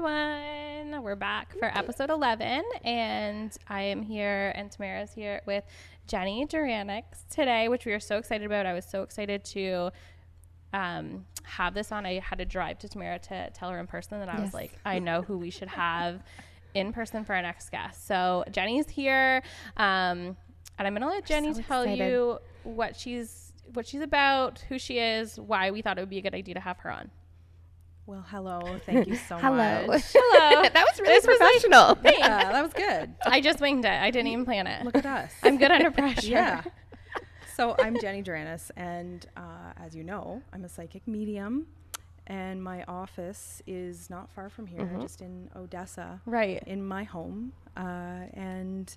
everyone. We're back for episode 11, and I am here, and Tamara's here with Jeni Juranics today, which we are so excited about. I was so excited to have this on. I had to drive to Tamara to tell her in person, and I was like, I know who we should have in person for our next guest. So Jeni's here, and I'm going to let Jeni tell you what she's about, who she is, why we thought it would be a good idea to have her on. Well, hello. Thank you so Hello. much. Hello. That was really professional. Yeah, that was good. I just winged it. I didn't even plan it. Look at us. I'm good under pressure. Yeah. So I'm Jeni Juranics, and as you know, I'm a psychic medium, and my office is not far from here, just in Odessa, Right. in my home. And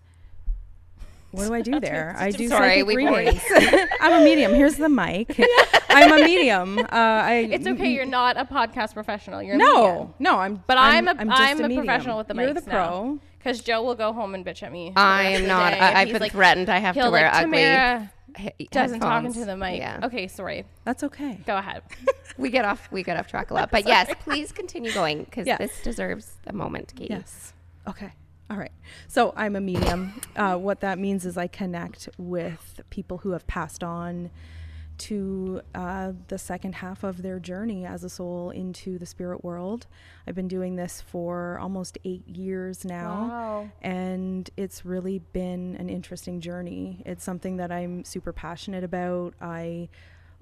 what do I do there? I do Sorry, psychic we've readings. I'm a medium. Here's the mic. I'm a medium. It's okay. You're not a podcast professional. You're a medium. No, I'm. But I'm a medium. professional with the mics. You're the pro. Because Joe will go home and bitch at me. I am not. I've been threatened. I have to wear ugly Tamara doesn't talk headphones. into the mic. Yeah. Okay, sorry. That's okay. Go ahead. We get off track a lot. But yes, please continue going because this deserves a moment, Katie. Yes. Okay. All right. So I'm a medium. What that means is I connect with people who have passed on to the second half of their journey as a soul into the spirit world. I've been doing this for almost 8 years now. Wow. And it's really been an interesting journey. It's something that I'm super passionate about. I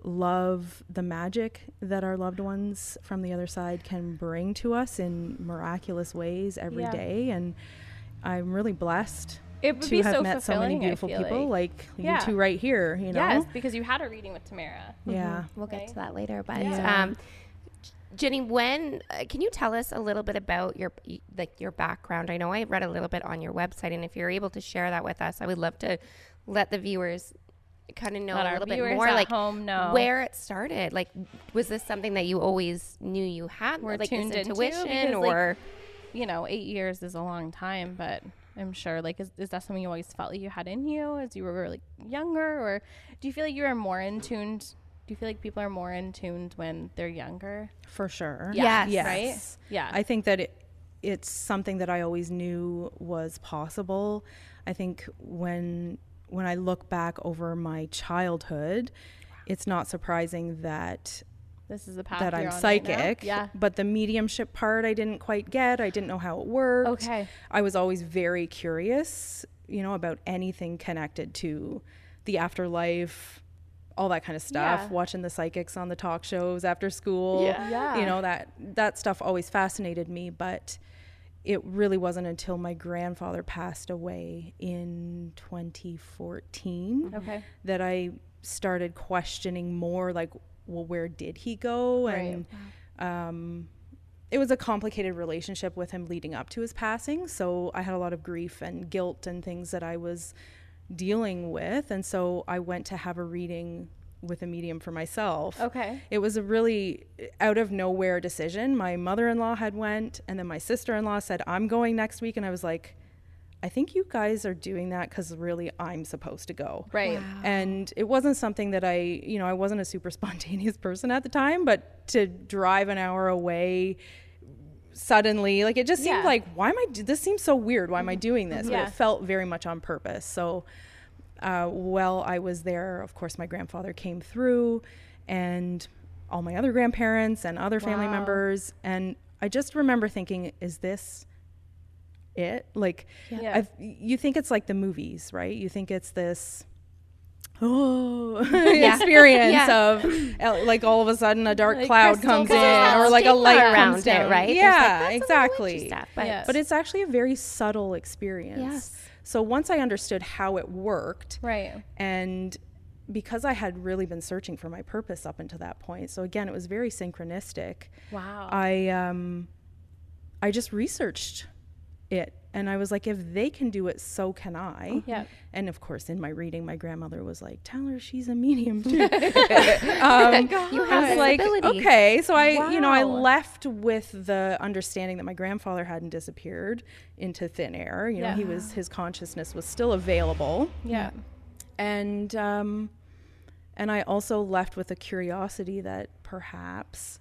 love the magic that our loved ones from the other side can bring to us in miraculous ways every day. And I'm really blessed to have met so many beautiful people like you two right here, you know? Yes, because you had a reading with Tamara. Yeah. We'll get to that later. But Yeah. Jeni, can you tell us a little bit about your background? I know I read a little bit on your website, and if you're able to share that with us, I would love to let the viewers kind of know a little bit more, like where it started. Like, was this something that you always knew you had, like tuned this intuition, or 8 years is a long time, but I'm sure, like, is that something you always felt like you had in you as you were like younger, or do you feel like you are more in tuned? Do you feel like people are more in tuned when they're younger? For sure. Yes. Right? Yeah. I think that it's something that I always knew was possible. I think when I look back over my childhood, it's not surprising that this is the path that you're I'm on psychic. right now. Yeah. But the mediumship part I didn't quite get. I didn't know how it worked. Okay. I was always very curious, about anything connected to the afterlife, all that kind of stuff. Yeah. Watching the psychics on the talk shows after school. Yeah. That stuff always fascinated me, but it really wasn't until my grandfather passed away in 2014 that I started questioning more, like, well, where did he go? And it was a complicated relationship with him leading up to his passing. So I had a lot of grief and guilt and things that I was dealing with. And so I went to have a reading with a medium for myself. Okay. It was a really out of nowhere decision. My mother-in-law had went, and then my sister-in-law said, I'm going next week. And I was like, I think you guys are doing that because really I'm supposed to go. Right. Wow. And it wasn't something that I wasn't a super spontaneous person at the time, but to drive an hour away suddenly, like, it just seemed like, this seems so weird. Why am I doing this? Yeah. But it felt very much on purpose. So while I was there, of course, my grandfather came through, and all my other grandparents and other family members. And I just remember thinking, is this it? Like, you think it's like the movies, right? You think it's this experience of like all of a sudden a dark cloud comes in, or like a light comes down, right? Yeah, exactly. Stuff, but it's actually a very subtle experience. Yes. So once I understood how it worked, Right. and because I had really been searching for my purpose up until that point, so again, it was very synchronistic. Wow. I just researched it, and I was like, if they can do it, so can I. Yeah. And of course, in my reading, my grandmother was like, tell her she's a medium too. You have this like, ability. okay. So I left with the understanding that my grandfather hadn't disappeared into thin air. His consciousness was still available. Yeah. And I also left with a curiosity that perhaps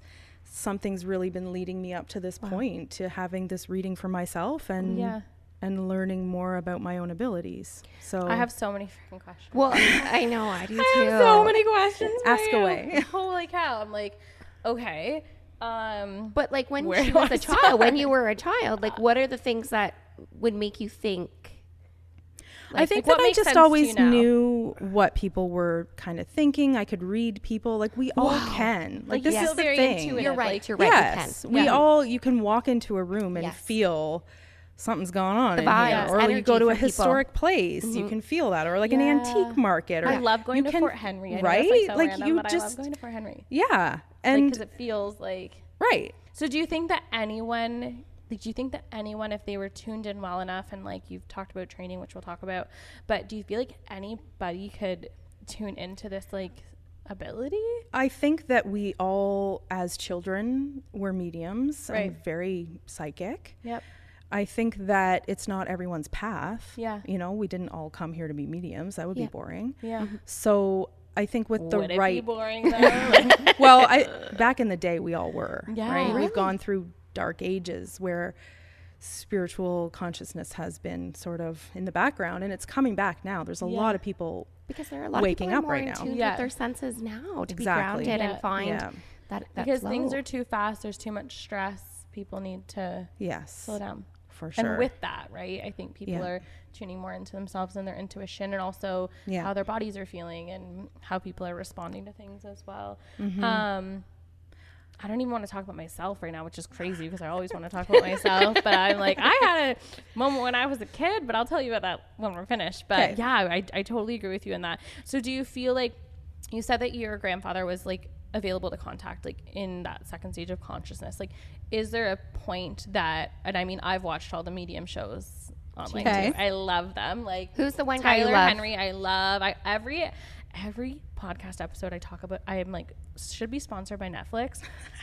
something's really been leading me up to this point, to having this reading for myself and learning more about my own abilities. So I have so many freaking questions. Well, I know, I do too. I have so many questions. Ask away. Holy cow. I'm like, okay. But like when she was a child, when you were a child, like what are the things that would make you think? I think that I just always knew what people were kind of thinking. I could read people. Like we all can. Like this is the thing. You're right. Like, you're right. Yes, you can. you can walk into a room and feel something's going on The in vibes, here. Or you go to a historic place, you can feel that. Or like an antique market. Or I love going to Fort Henry. I know right? it's, like, so like random, you but just I love going to Fort Henry. Yeah, and because it feels like right. So do you think that anyone, like, do you think that anyone, if they were tuned in well enough, and like you've talked about training, which we'll talk about, but do you feel like anybody could tune into this like ability? I think that we all, as children, were mediums and very psychic. Yep. I think that it's not everyone's path. Yeah. You know, we didn't all come here to be mediums. That would be boring. Yeah. So I think with the Would it right be boring though? well, back in the day we all were. Yeah. Right. Really? We've gone through dark ages where spiritual consciousness has been sort of in the background, and it's coming back now. There's a lot of people because there are a lot waking of up people right in now. tune with their senses now to be Exactly. grounded and find that because flow. things are too fast. There's too much stress. People need to slow down. For sure. And with that, right, I think people are tuning more into themselves and their intuition, and also how their bodies are feeling and how people are responding to things as well. I don't even want to talk about myself right now, which is crazy because I always want to talk about myself. But I'm like, I had a moment when I was a kid, but I'll tell you about that when we're finished. But I totally agree with you in that. So do you feel like, you said that your grandfather was like available to contact, like in that second stage of consciousness, like is there a point that, and I mean, I've watched all the medium shows online too. I love them. Like, who's the one guy you Tyler love? Henry, I love. Every podcast episode I talk about, I am like, should be sponsored by Netflix.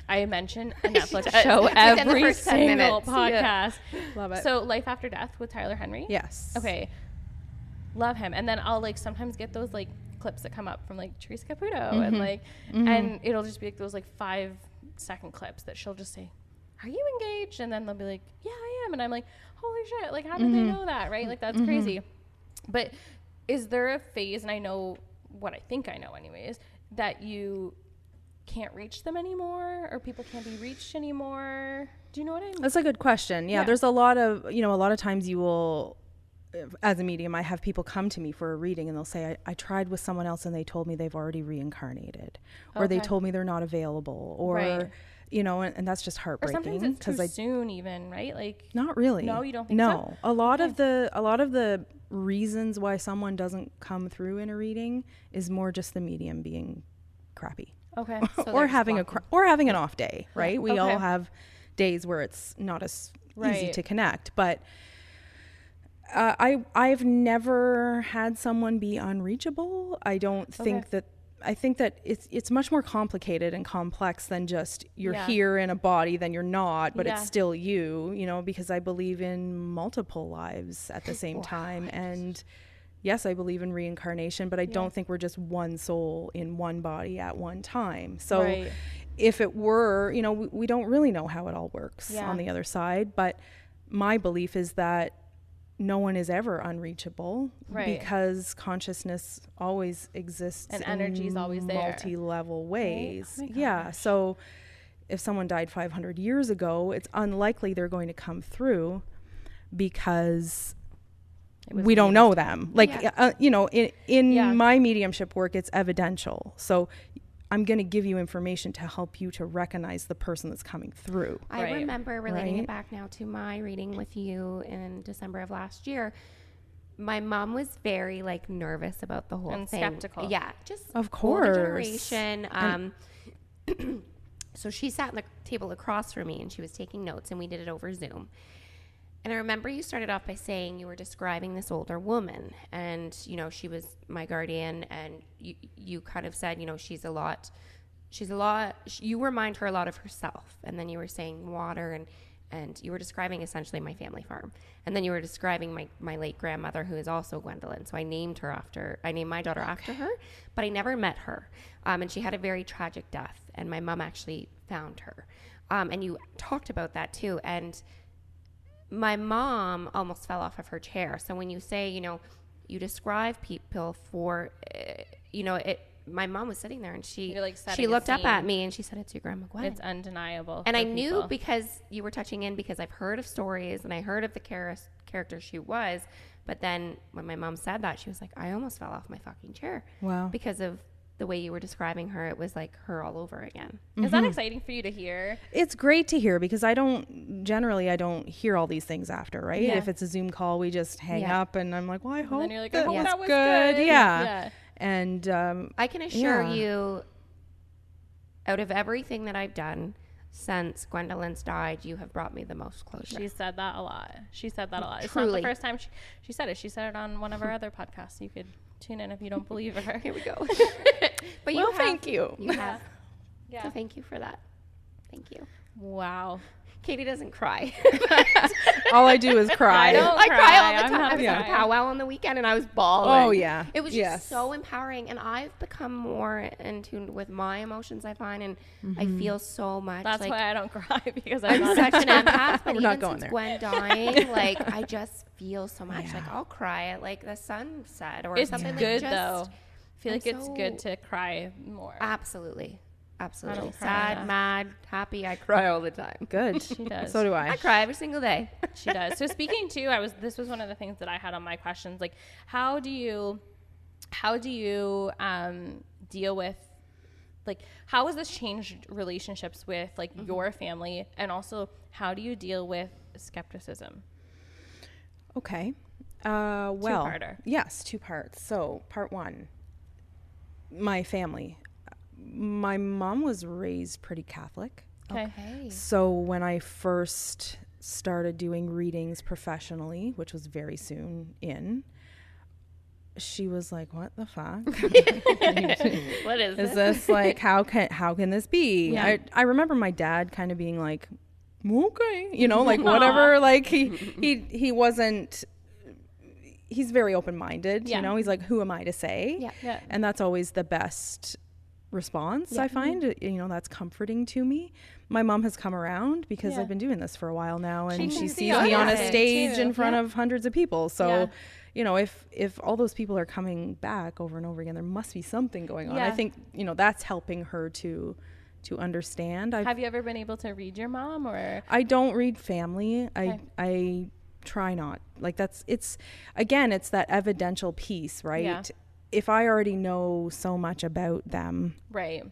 I mention a Netflix show every single podcast. Love it. So Life After Death with Tyler Henry. Yes. Okay. Love him. And then I'll like sometimes get those like clips that come up from like Teresa Caputo and like, and it'll just be like those like 5-second clips that she'll just say, "Are you engaged?" And then they'll be like, "Yeah, I am." And I'm like, "Holy shit. Like, how did they know that?" Right? Like, that's crazy. But is there a phase, and I know what I think I know anyways, that you can't reach them anymore, or people can't be reached anymore? Do you know what I mean? That's a good question. Yeah. There's a lot of times you will, as a medium, I have people come to me for a reading and they'll say, I tried with someone else and they told me they've already reincarnated, or they told me they're not available, or, you know, and that's just heartbreaking. Or sometimes it's too soon even, right? Like, not really. No, you don't think so? No. A lot of the reasons why someone doesn't come through in a reading is more just the medium being crappy. Okay. So or having an off day, right? We all have days where it's not as easy to connect, but I've never had someone be unreachable. I don't think that. I think that it's much more complicated and complex than just you're here in a body, then you're not, but it's still you know, because I believe in multiple lives at the same time. And yes, I believe in reincarnation, but I don't think we're just one soul in one body at one time. So if it were, you know, we don't really know how it all works on the other side. But my belief is that no one is ever unreachable because consciousness always exists and energy is always there, multi-level ways. So if someone died 500 years ago, it's unlikely they're going to come through because we don't know them. Like, you know, in my mediumship work, it's evidential. So I'm going to give you information to help you to recognize the person that's coming through. I remember relating it back now to my reading with you in December of last year. My mom was very like nervous about the whole thing. Skeptical. Yeah, just of course. Older generation. So she sat at the table across from me and she was taking notes, and we did it over Zoom. And I remember you started off by saying you were describing this older woman, and, you know, she was my guardian, and you kind of said, you know, you remind her a lot of herself. And then you were saying water and you were describing essentially my family farm. And then you were describing my late grandmother, who is also Gwendolyn. So I named my daughter after her, but I never met her. And she had a very tragic death, and my mom actually found her. And you talked about that too. And my mom almost fell off of her chair. So when you say, you describe people for, my mom was sitting there, and she looked up at me and she said, "It's your grandma Gwen." It's undeniable. And I knew, because you were touching in, because I've heard of stories and I heard of the character she was. But then when my mom said that, she was like, I almost fell off my fucking chair. Wow. Because of the way you were describing her. It was like her all over again. Is that exciting for you to hear? It's great to hear, because I don't hear all these things after, right? Yeah. If it's a Zoom call, we just hang up, and I'm like, well, I hope, And then you're like, that, I hope that was good. good. Yeah. And I can assure you, out of everything that I've done since Gwendolyn's died, you have brought me the most closure. She said that a lot. It's Truly. not the first time she said it. She said it on one of our other podcasts. You could tune in if you don't believe her. Here we go. But thank you. You have. Yeah. So thank you for that. Thank you. Wow. Katie doesn't cry. All I do is cry. I cry all the I'm time. not I was at a crying. powwow on the weekend and I was bawling. Oh, yeah. It was just so empowering, and I've become more in tune with my emotions, I find, and I feel so much. That's like, why I don't cry, because I'm not such an empath. But We're even not going since there. Gwen dying, like, I just feel so much. Yeah. Like, I'll cry at like the sunset or It's something. good like, though. I feel I'm like it's good so- to cry more. Absolutely. Absolutely. don't cry Sad, enough. mad, happy. I cry all the time. Good. She does. So do I. I cry every single day. She does. So speaking to, this was one of the things that I had on my questions. Like, how do you deal with, like, how has this changed relationships with like your family, and also how do you deal with skepticism? Okay. Well, Two-parter. yes, 2 parts. So part 1, my family. My mom was raised pretty Catholic. Okay. So when I first started doing readings professionally, which was very soon in, she was like, what the fuck? What is Is this? this like, how can this be? Yeah. I remember my dad kind of being like, okay, like whatever, like he wasn't, he's very open-minded, Yeah. he's like, who am I to say? Yeah. Yeah. And that's always the best response, I find. That's comforting to me. My mom has come around because Yeah. I've been doing this for a while now, and She she can sees see me on a it, stage too. in front of hundreds of people. So, Yeah. if all those people are coming back over and over again, there must be something going on. Yeah. I think, that's helping her to understand. Have you ever been able to read your mom, or? I don't read family. Okay. I try not. Like it's that evidential piece, right? Yeah. If I already know so much about them, Right.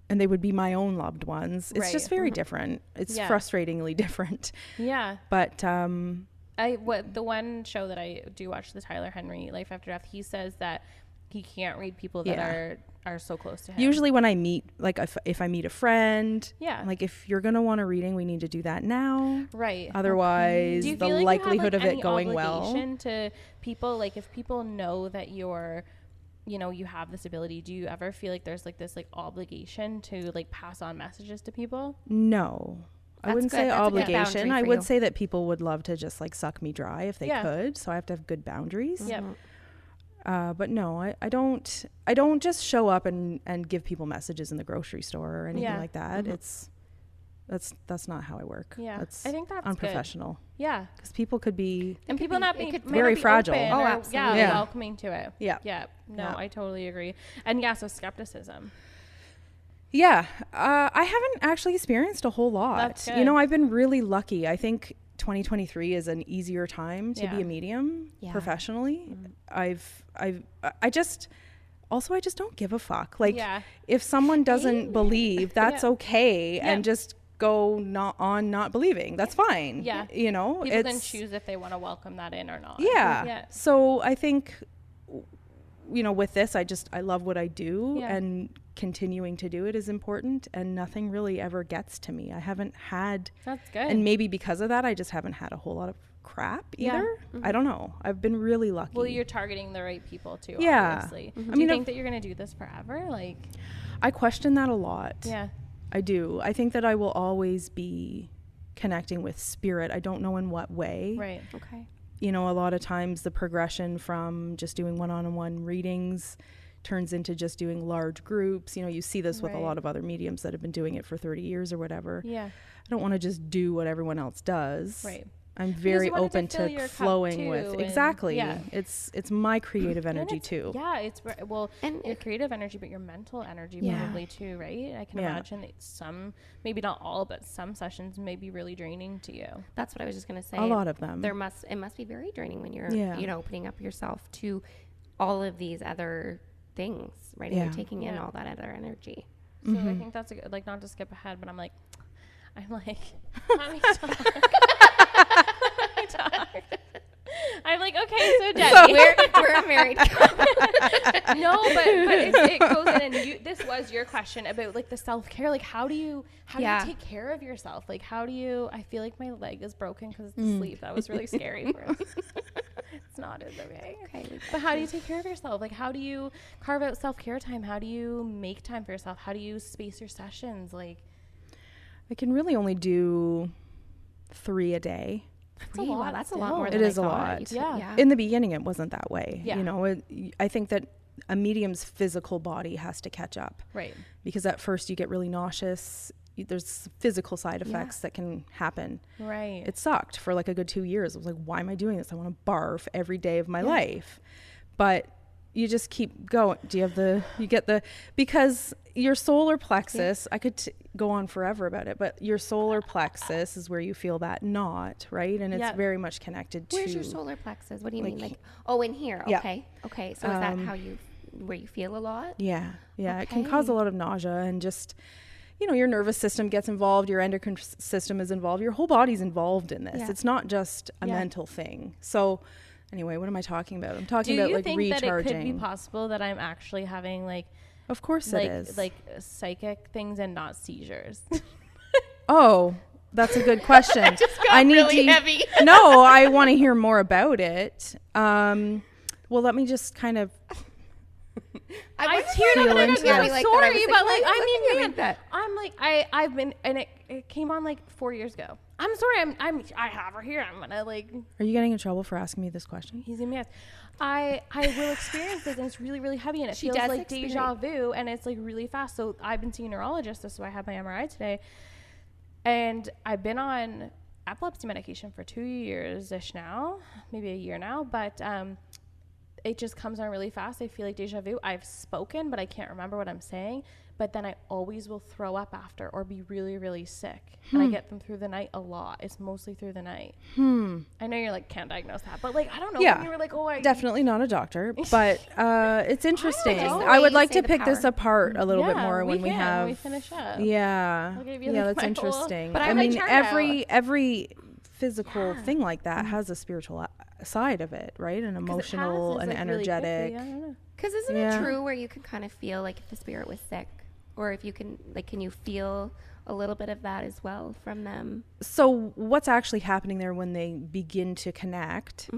and they would be my own loved ones, it's Right. just very different. It's Yeah. frustratingly different. Yeah. But The one show that I do watch, the Tyler Henry Life After Death, he says that he can't read people that are so close to him. usually when I meet, like if I meet a friend, Yeah. like if you're gonna want a reading, we need to do that now. Right. Otherwise, Do you the feel like likelihood you have, like, of it any going well. obligation to people, like if people know that you're, you have this ability, do you ever feel like there's like this like obligation to like pass on messages to people? No. I That's wouldn't good. say That's a good obligation. boundary I for would you. say that people would love to just like suck me dry if they Yeah. could. So I have to have good boundaries. Yep. But no, I don't just show up and give people messages in the grocery store or anything Yeah. like that. That's not how I work. Yeah. That's I think that's good. unprofessional. Yeah. Because people could be, And people not it being could might very not be fragile. open Oh, or, absolutely. Yeah. welcoming to it. Yeah. Yeah. No, Yeah. I totally agree. And so skepticism. yeah. I haven't actually experienced a whole lot. That's good. I've been really lucky. I think 2023 is an easier time to Yeah. be a medium Yeah. professionally. I just don't give a fuck. Like Yeah. if someone doesn't believe, that's Yeah. okay, Yeah. and just go not believing. That's fine. Yeah. People People can choose if they want to welcome that in or not. Yeah. Yeah. So I think, with this, I love what I do, Yeah. and continuing to do it is important, and nothing really ever gets to me. I haven't had, That's good. and maybe because of that, I just haven't had a whole lot of crap Yeah. either. I don't know. I've been really lucky. Well, you're targeting the right people too, Yeah. obviously. I Do mean, you think that you're going to do this forever? Like, I question that a lot. yeah. I do. I think that I will always be connecting with spirit. I don't know in what way. Right. Okay. You know, a lot of times the progression from just doing one-on-one readings turns into just doing large groups. You know, you see this with a lot of other mediums that have been doing it for 30 years or whatever. Yeah. I don't want to just do what everyone else does. Right. I'm very open to to flowing with. Exactly. Yeah. It's my creative energy too. Yeah, it's and your creative energy, but your mental energy probably too, right? I can imagine that some, maybe not all, but some sessions may be really draining to you. That's what I was just going to say. A lot of them. It must be very draining when you're, you know, opening up yourself to all of these other things, right? And you're taking in all that other energy. So I think that's a good, like, not to skip ahead, but I'm like, let me talk. I'm like, okay, so Jeni, we're a married couple. No, but it goes in, and this was your question about like the self-care. Like, how do you take care of yourself? Like, I feel like my leg is broken because it's sleep. That was really scary for us. It's not, it's okay. But how do you take care of yourself? Like, how do you carve out self-care time? How do you make time for yourself? How do you space your sessions? Like, I can really only do 3 a day. That's a lot. That's a lot more than it is I a thought. lot. Yeah. In the beginning, it wasn't that way. Yeah. You know, I think that a medium's physical body has to catch up. Right. Because at first you get really nauseous. There's physical side effects that can happen. Right. It sucked for like a good 2 years. I was like, why am I doing this? I want to barf every day of my life. But you just keep going. Because your solar plexus, I could go on forever about it, but your solar plexus is where you feel that knot, right? And it's very much connected to. Where's your solar plexus? What do you mean? Like, in here. Yeah. Okay. So is that where you feel a lot? Yeah. Yeah. It can cause a lot of nausea and just, you know, your nervous system gets involved, your endocrine system is involved, your whole body's involved in this. Yeah. It's not just a mental thing. So anyway, what am I talking about? I'm talking about like recharging. Do you think that it could be possible that I'm actually having like, of course it is, like psychic things and not seizures? Oh, that's a good question. I need really heavy. No, I want to hear more about it. Well, let me just kind of. I teared up and I'm like sorry, but like I mean, man, I'm like I've been, and it came on like 4 years ago. I'm sorry, I have her here. I'm gonna like. Are you getting in trouble for asking me this question? He's in math. I will experience this, and it's really, really heavy, and it feels like deja vu, and it's like really fast. So I've been seeing a neurologist. This is why I had my MRI today, and I've been on epilepsy medication for 2 years-ish now, maybe a year now, but it just comes on really fast. I feel like deja vu. I've spoken, but I can't remember what I'm saying. But then I always will throw up after or be really, really sick. And I get them through the night a lot. It's mostly through the night. I know you're like, can't diagnose that. But like, I don't know. Yeah. When you were like, I... Definitely not a doctor. But it's interesting. I would like to pick this apart a little bit more when we finish up. Yeah. I'll give you, yeah, like, that's interesting. But I mean, every physical thing like that has a spiritual side of it, right? An emotional and like energetic. Because isn't it true where you can kind of feel like if the spirit was sick, or if you can, like, can you feel a little bit of that as well from them? So what's actually happening there when they begin to connect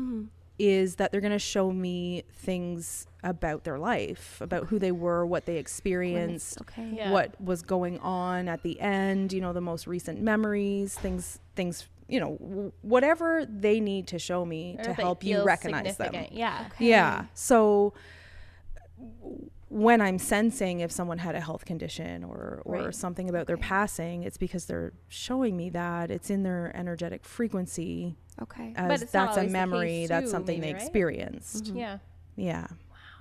is that they're going to show me things about their life, about who they were, what they experienced, what was going on at the end, you know, the most recent memories, things, you know, whatever they need to show me to help you recognize them. Yeah. Yeah. So when I'm sensing if someone had a health condition or something about their passing, it's because they're showing me that it's in their energetic frequency. Okay. As that's a memory, that's something they experienced. Yeah. Yeah.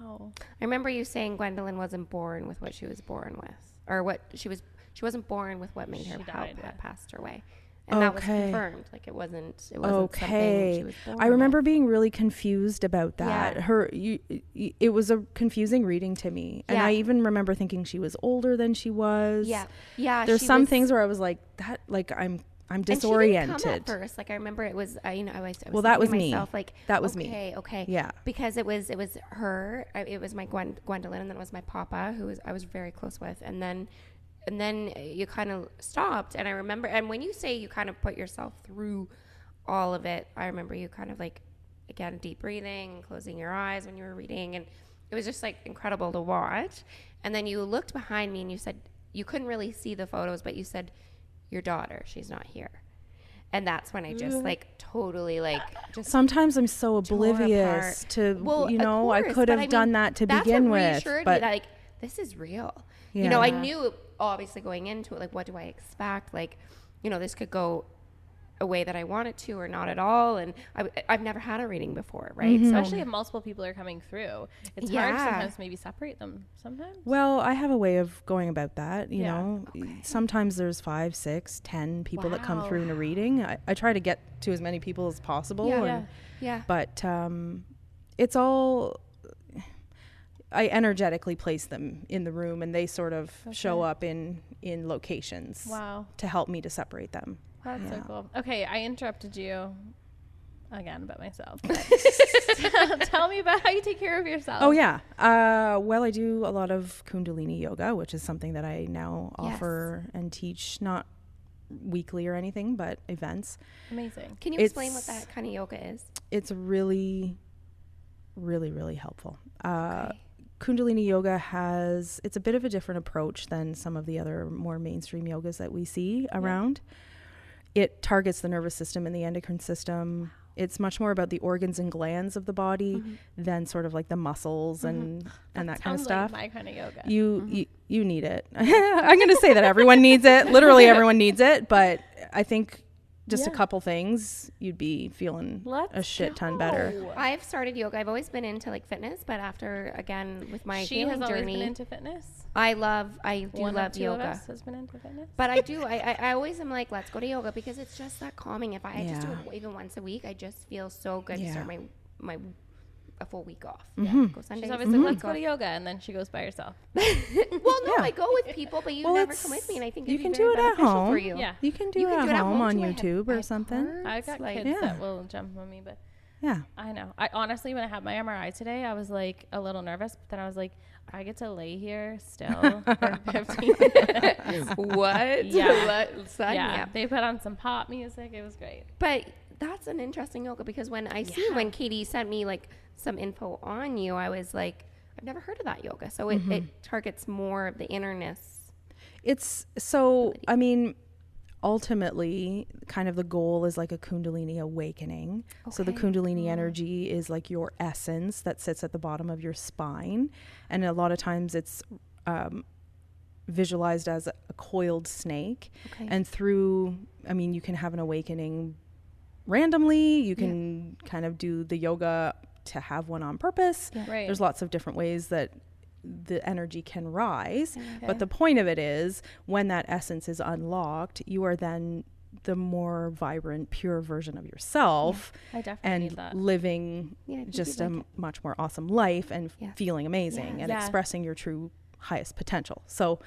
Wow. I remember you saying Gwendolyn wasn't born with what she was born with, or what she wasn't born with what made her passed her away. And that was confirmed. Like it wasn't something she was born I remember being really confused about that. Yeah. It was a confusing reading to me. And I even remember thinking she was older than she was. Yeah. Yeah. There's some things where I was like, that, like I'm disoriented. And she didn't come at first. Like I remember it was, I was well, that was me. Myself, like, that was me. Okay. Yeah. Because it was her, it was my Gwendolyn, and then it was my papa, I was very close with. And then you kind of stopped. And I remember, and when you say you kind of put yourself through all of it, I remember you kind of like, again, deep breathing, closing your eyes when you were reading. And it was just like incredible to watch. And then you looked behind me and you said, you couldn't really see the photos, but you said, your daughter, she's not here. And that's when I just like totally like just sometimes I'm so oblivious to, well, you know, course, I could have done that to begin with. But But like, this is real. Yeah. You know, I knew obviously going into it, like, what do I expect? Like, you know, this could go a way that I want it to or not at all. And I've never had a reading before, right? So, Especially if multiple people are coming through. It's hard sometimes to maybe separate them sometimes. well, I have a way of going about that, you Yeah. know. Sometimes there's 5, 6, 10 people that come Wow. through in a reading. I try to get to as many people as possible. Yeah. But it's all, I energetically place them in the room, and they sort of show up in locations to help me to separate them. That's so cool. Okay, I interrupted you again about myself. Tell me about how you take care of yourself. Oh, yeah. Well, I do a lot of Kundalini yoga, which is something that I now offer and teach, not weekly or anything, but events. Amazing. Can you explain what that kind of yoga is? It's really, really, really helpful. Kundalini yoga it's a bit of a different approach than some of the other more mainstream yogas that we see around. It targets the nervous system and the endocrine system. It's much more about the organs and glands of the body than sort of like the muscles and that kind of stuff. Like my kind of yoga. You need it. I'm going to say that everyone needs it. Literally everyone needs it. But I think just a couple things, you'd be feeling a shit ton better. I've started yoga. I've always been into like fitness, but after, again, with my healing always journey, been into fitness. I do love yoga. Of us has been into fitness. But I do. I always am like, let's go to yoga, because it's just that calming. If I just do it even once a week, I just feel so good to start my a full week off. Go Sundays. She's always like, let's go to yoga, and then she goes by herself. Well, no, I go with people, but you never come with me, and I think you can do it at home. For you. Yeah, you can do it at home on YouTube or something. I've got kids that will jump on me, but I know. I honestly, when I had my MRI today, I was like a little nervous, but then I was like, I get to lay here still for 15 minutes. What? Yeah. Sign me up. They put on some pop music. It was great. But that's an interesting yoga, because when I see when Katie sent me like some info on you, I was like, I've never heard of that yoga. So it targets more of the innerness. It's so, I mean, ultimately kind of the goal is like a Kundalini awakening. So the Kundalini energy is like your essence that sits at the bottom of your spine. And a lot of times it's visualized as a coiled snake. And you can have an awakening randomly. You can kind of do the yoga to have one on purpose. There's lots of different ways that the energy can rise. But the point of it is, when that essence is unlocked, you are then the more vibrant, pure version of yourself. I definitely need that. Living just a much more awesome life and feeling amazing and expressing your true highest potential. So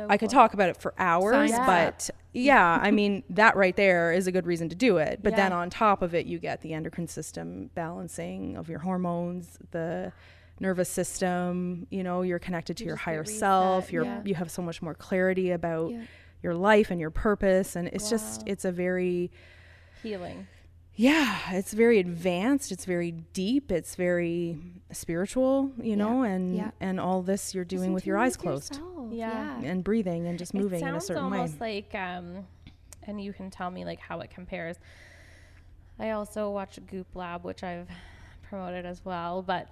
I could talk about it for hours, but I mean, that right there is a good reason to do it. But then on top of it, you get the endocrine system balancing of your hormones, the nervous system, you know, you're connected to your higher self. You have so much more clarity about your life and your purpose. And it's it's a very healing. It's very advanced. It's very deep. It's very spiritual, you know, and all this you're doing with your eyes closed. And breathing and just moving in a certain way. It sounds almost like, and you can tell me like how it compares. I also watch Goop Lab, which I've promoted as well, but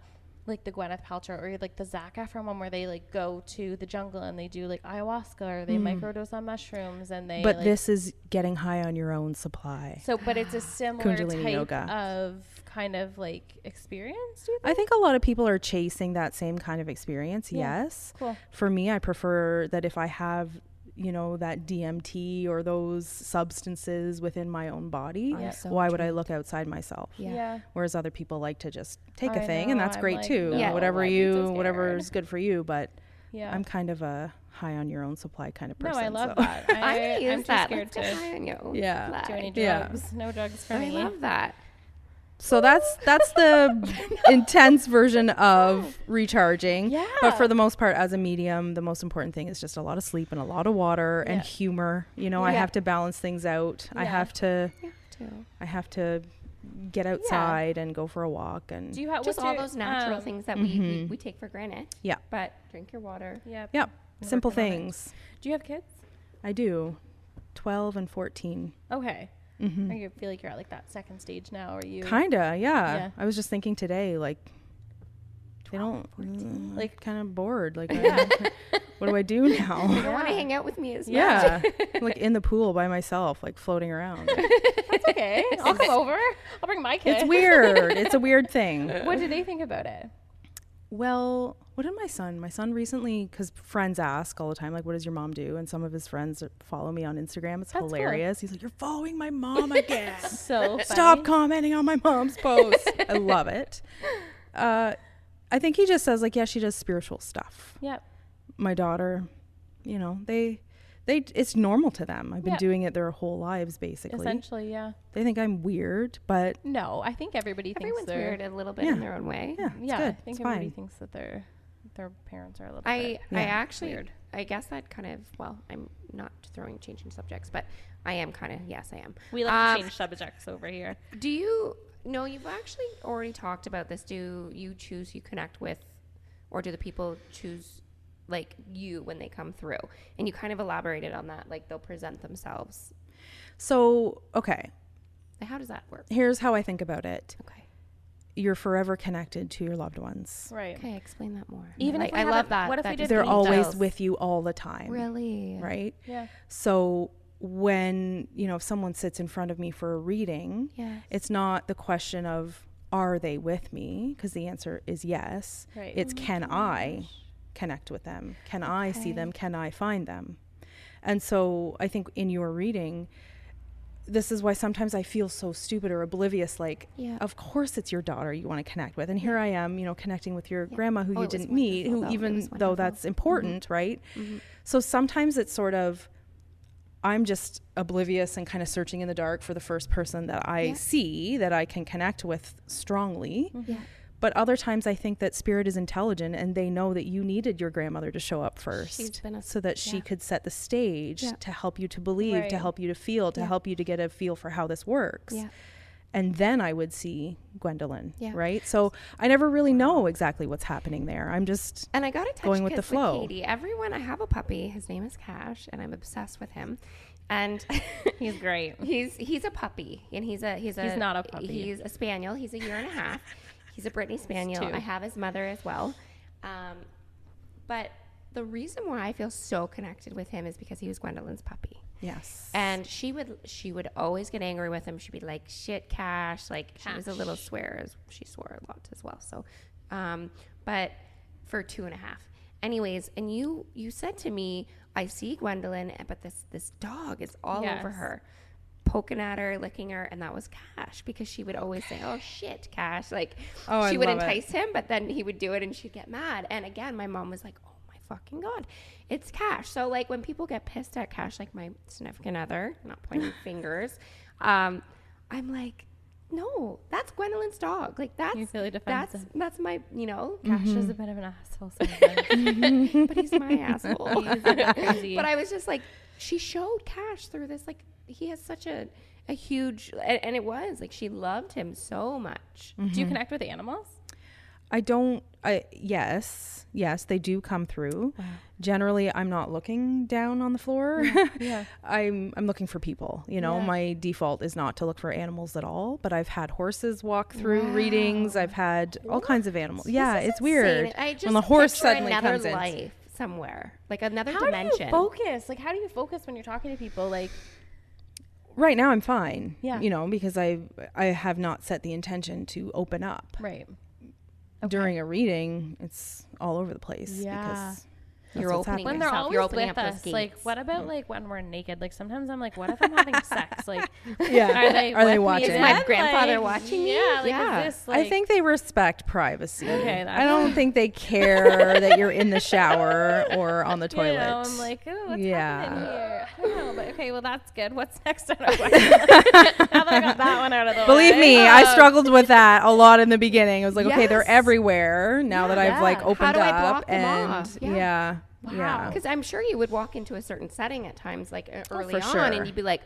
like the Gwyneth Paltrow or like the Zac Efron one, where they like go to the jungle and they do like ayahuasca or they microdose on mushrooms and they. But this is getting high on your own supply. So, but it's a similar Kundalini type yoga. of kind of like experience. Do you think? I think a lot of people are chasing that same kind of experience. Yes. Cool. For me, I prefer that if I have, you know, that DMT or those substances within my own body, why would I look outside myself? Whereas other people like to just take a thing, and that's great too. Whatever is good for you. But I'm kind of a high on your own supply kind of person. No, I love that. I'm too scared to high on your own do any drugs. No drugs for me. I love that. So that's the intense version of recharging. But for the most part, as a medium, the most important thing is just a lot of sleep and a lot of water and humor. You know, I have to balance things out. I have to get outside and go for a walk and do you have just all those natural things that we take for granted. But drink your water. Simple things. Do you have kids? I do. 12 and 14. Okay. Or you feel like you're at like that second stage now, or you kinda, yeah. I was just thinking today, like, they don't like kind of bored. Like, what do I do now? You don't want to hang out with me as much. Yeah, like in the pool by myself, like floating around. That's okay. I'll come over. I'll bring my kids. It's weird. It's a weird thing. What did they think about it? Well, what did my son recently, because friends ask all the time, like, what does your mom do? And some of his friends follow me on Instagram. It's hilarious. Cool. He's like, you're following my mom again. So stop commenting on my mom's posts. I love it. I think he just says, like, yeah, she does spiritual stuff. Yep. My daughter, you know, they it's normal to them. I've been doing it their whole lives, basically. Essentially, yeah. They think I'm weird, but no, I think everyone's weird a little bit in their own way. Yeah, I think everybody thinks that their parents are a little bit I actually weird. I guess that kind of, well, I'm not changing subjects, but I am kind of, yes, I am. We like to change subjects over here. Do you know, you've actually already talked about this. Do you connect with, or do the people choose like you when they come through? And you kind of elaborated on that, like they'll present themselves. So, okay. How does that work? Here's how I think about it. Okay. You're forever connected to your loved ones. Right. Okay, explain that more. Even if I love that. What if we did they're always angels? with you all the time. Really? Right? Yeah. So when, you know, if someone sits in front of me for a reading, it's not the question of, are they with me? Because the answer is yes. Right. It's can I connect with them? Can I see them? Can I find them? And so I think in your reading, this is why sometimes I feel so stupid or oblivious. Like, of course it's your daughter you want to connect with. And here I am, you know, connecting with your grandma who you didn't meet, who even though that's important, right? So sometimes it's sort of, I'm just oblivious and kind of searching in the dark for the first person that I see that I can connect with strongly. But other times I think that spirit is intelligent and they know that you needed your grandmother to show up first so that she could set the stage to help you to believe, to help you to feel, to help you to get a feel for how this works. And then I would see Gwendolyn, right? So I never really know exactly what's happening there. I'm just and I got to going with the flow. Katie, everyone, I have a puppy. His name is Cash, and I'm obsessed with him. And he's great. He's a puppy, and he's not a puppy. He's a spaniel. He's a 1.5 years. He's a Brittany Spaniel. I have his mother as well. But the reason why I feel so connected with him is because he was Gwendolyn's puppy. Yes. And she would always get angry with him. She'd be like, shit, Cash. Like, she was a little swear. She swore a lot as well. So, but for 2.5. Anyways, and you said to me, I see Gwendolyn, but this dog is all over her, poking at her, licking her, and that was Cash, because she would always say, oh shit, Cash, like she would entice him, but then he would do it and she'd get mad. And again, my mom was like, oh my fucking God, it's Cash. So like when people get pissed at Cash, like my significant other, not pointing fingers, I'm like, no, that's Gwendolyn's dog. Like that's, you really defensive. That's my, you know, Cash is a bit of an asshole sometimes. but he's my asshole. He's a bit crazy. But I was just like, she showed Cash through this, like he has such a huge, and it was like she loved him so much. Do you connect with animals? I don't. Yes, they do come through. Wow. Generally, I'm not looking down on the floor. Yeah. I'm looking for people. You know, my default is not to look for animals at all. But I've had horses walk through readings. I've had all kinds of animals. Yeah, it's weird. I just when the horse suddenly another comes in. Life somewhere, like another how dimension. Do you focus? Like, how do you focus when you're talking to people? Like, right now I'm fine. Yeah. You know, because I have not set the intention to open up. Right. Okay. During a reading, it's all over the place. Yeah. Because you're opening when they're always you're opening with up those us. gates. Like, what about like when we're naked? Like sometimes I'm like, what if I'm having sex? Like, yeah, are they watching? Is my grandfather watching me? Yeah, like, yeah. is this, like, I think they respect privacy. Okay, I don't think they care that you're in the shower or on the toilet. You know, I'm like, oh, what's happening here? I don't know, but okay, well that's good. What's next on our question? Now that I got that one out of the way. Believe me, I struggled with that a lot in the beginning. I was like, okay, they're everywhere now that I've like opened How do I up, block them and off? yeah. Wow. Because I'm sure you would walk into a certain setting at times, like early on, sure. and you'd be like,